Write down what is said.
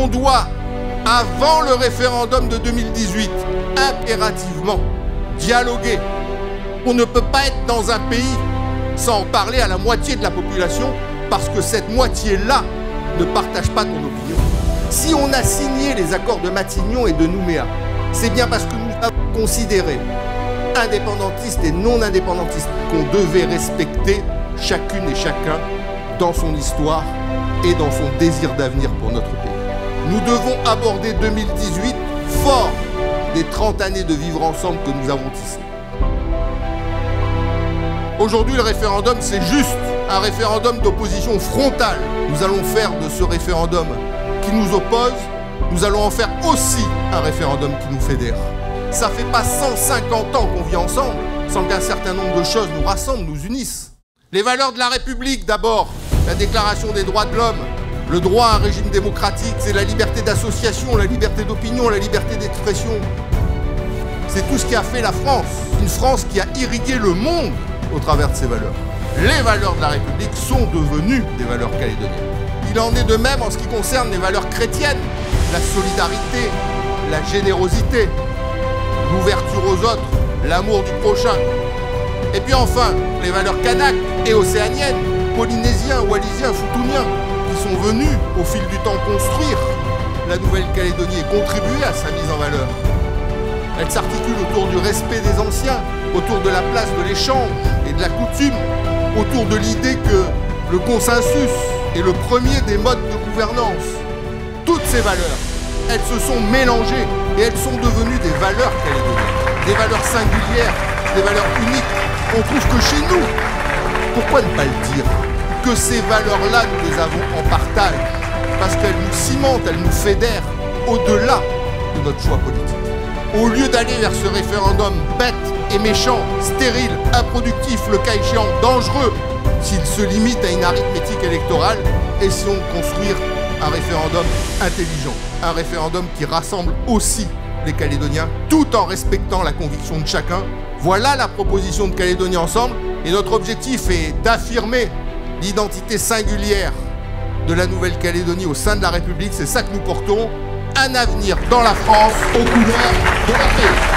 On doit, avant le référendum de 2018, impérativement dialoguer. On ne peut pas être dans un pays sans parler à la moitié de la population parce que cette moitié-là ne partage pas ton opinion. Si on a signé les accords de Matignon et de Nouméa, c'est bien parce que nous avons considéré, indépendantistes et non indépendantistes, qu'on devait respecter chacune et chacun dans son histoire et dans son désir d'avenir pour notre pays. Nous devons aborder 2018 fort des 30 années de vivre ensemble que nous avons tissées. Aujourd'hui, le référendum, c'est juste un référendum d'opposition frontale. Nous allons faire de ce référendum qui nous oppose, nous allons en faire aussi un référendum qui nous fédère. Ça fait pas 150 ans qu'on vit ensemble sans qu'un certain nombre de choses nous rassemblent, nous unissent. Les valeurs de la République, d'abord, la Déclaration des droits de l'homme, le droit à un régime démocratique, c'est la liberté d'association, la liberté d'opinion, la liberté d'expression. C'est tout ce qui a fait la France, une France qui a irrigué le monde au travers de ses valeurs. Les valeurs de la République sont devenues des valeurs calédoniennes. Il en est de même en ce qui concerne les valeurs chrétiennes, la solidarité, la générosité, l'ouverture aux autres, l'amour du prochain. Et puis enfin, les valeurs kanaks et océaniennes, polynésiens, wallisiens, futuniens, qui sont venus au fil du temps construire la Nouvelle-Calédonie et contribuer à sa mise en valeur. Elle s'articule autour du respect des anciens, autour de la place de l'échange et de la coutume, autour de l'idée que le consensus est le premier des modes de gouvernance. Toutes ces valeurs, elles se sont mélangées et elles sont devenues des valeurs calédoniennes, des valeurs singulières, des valeurs uniques. On trouve que chez nous, pourquoi ne pas le dire, que ces valeurs-là, nous les avons en partage, parce qu'elles nous cimentent, elles nous fédèrent au-delà de notre choix politique. Au lieu d'aller vers ce référendum bête et méchant, stérile, improductif, le cas échéant, dangereux, s'il se limite à une arithmétique électorale, essayons de construire un référendum intelligent, un référendum qui rassemble aussi les Calédoniens, tout en respectant la conviction de chacun. Voilà la proposition de Calédonie Ensemble, et notre objectif est d'affirmer l'identité singulière de la Nouvelle-Calédonie au sein de la République. C'est ça que nous portons, un avenir dans la France aux couleurs de la paix.